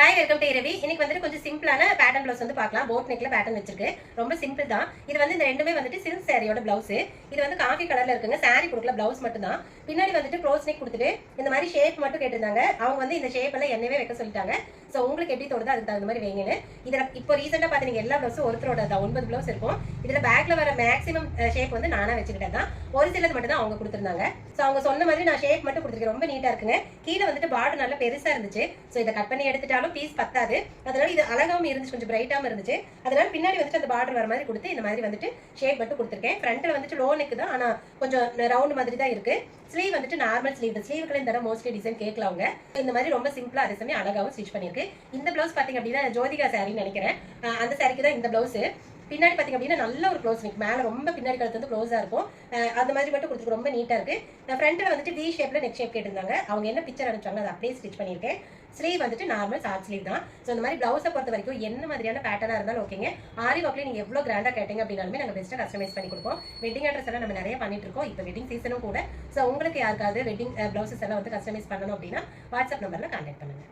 Hi welcome to இரவி. இன்னைக்கு வந்துட்டு கொஞ்சம் சிம்பிளான பேட்டர்ன் ப்ளவுஸ் வந்து பார்க்கலாம். போட் நெக்ல பேட்டர்ன் வச்சிருக்கு. ரொம்ப சிம்பிள் தான். இது வந்து இந்த ரெண்டுமே வந்துட்டு சில்க் சாரியோட பிளவுஸ். இது வந்து காஃபி கலர்ல இருக்குங்க. சாரி கொடுக்கல, பிளவுஸ் மட்டும் தான். பின்னாடி வந்துட்டு க்ளோஸ் நெக் கொடுத்துட்டு இந்த மாதிரி ஷேப் மட்டும் கேட்டிருந்தாங்க. அவங்க வந்து இந்த ஷேப் எல்லாம் என்னவே வைக்க சொல்லிட்டாங்க. ஸோ உங்களுக்கு எப்படி தோணுதோ அதுக்கு தகுந்த மாதிரி வைங்கன்னு. இதில் இப்போ ரீசெண்டாக பார்த்தீங்க எல்லா ப்ளவுஸும் ஒருத்தரோட தான் 9 ப்ளவுஸ் இருக்கும். இதில் பேக்ல வர மேக்ஸிமம் ஷேப் வந்து நானாக வச்சுக்கிட்டேன் தான். ஒரு சிலது மட்டும் தான் அவங்க கொடுத்துருந்தாங்க. ஸோ அவங்க சொன்ன மாதிரி நான் ஷேப் மட்டும் கொடுத்துருக்கேன். ரொம்ப நீட்டாக இருக்குங்க. கீழே வந்துட்டு பார்டர் நல்லா பெருசாக இருந்துச்சு. ஸோ இதை கட் பண்ணி எடுத்துட்டாலும் பீஸ் பத்தாது. அதனால இது அழகாவும் இருந்துச்சு, கொஞ்சம் பிரைட்டாகவும் இருந்துச்சு. அதனால பின்னாடி வந்துட்டு அந்த பார்டர் வர மாதிரி கொடுத்து இந்த மாதிரி வந்துட்டு ஷேப் மட்டும் கொடுத்துருக்கேன். ஃப்ரண்ட்ல வந்துட்டு லோ நெக் தான், ஆனால் கொஞ்சம் ரவுண்ட் மாதிரி தான் இருக்கு. ஸ்லீவ் வந்துட்டு நார்மல் ஸ்லீவ். ஸ்லீவுக்குள்ள இந்த தடவை மோஸ்ட்லி டிசைன் கேட்கல அவங்க. இந்த மாதிரி ரொம்ப சிம்பிளா அதே சமயம் அழகாவும் ஸ்டிச் பண்ணிருக்கு. இந்த பிளவுஸ் பாத்தீங்க அப்படின்னா ஜோதிகா சாரின்னு நினைக்கிறேன். அந்த சாரிக்கு தான் இந்த பிளவுஸ். பின்னாடி பாத்தீங்க அப்படின்னா நல்ல ஒரு க்ளோஸ் நெக், மேல ரொம்ப பின்னாடி கழுத்து வந்து க்ளோஸா இருக்கும். அந்த மாதிரி மட்டும் கொடுத்துருக்கு, ரொம்ப நீட்டா இருக்கு. ஃப்ரண்ட்ல வந்துட்டு வி ஷேப்ல நெக் ஷேப் கேட்டிருந்தாங்க. அவங்க என்ன பிக்சர் அனுப்பிச்சாங்க அதை அப்படியே ஸ்டிச் பண்ணியிருக்கேன். ஸ்லீவ் வந்துட்டு நார்மல் ஷார்ட் ஸ்லீவ் தான். ஸோ இந்த மாதிரி பிளவுஸை பொறுத்த வரைக்கும் என்ன மாதிரியான பேட்டர்னா இருந்தாலும் ஓகேங்க. ஆரி ஒர்க்ல நீங்க எவ்வளவு கிராண்டா கேட்டீங்க அப்படின்னாலுமே நாங்கள் பெஸ்ட்டாக கஸ்டமைஸ் பண்ணி கொடுப்போம். வெட்டிங் அட்ரஸ் எல்லாம் நம்ம நிறைய பண்ணிட்டு இருக்கோம். இப்போ வெட்டிங் சீசனும் கூட. ஸோ உங்களுக்கு யாருக்காவது வெட்டிங் பிளவுசஸ் எல்லாம் வந்து கஸ்டமைஸ் பண்ணணும் அப்படின்னா வாட்ஸ்அப் நம்பர்ல கான்டாக்ட் பண்ணுங்க.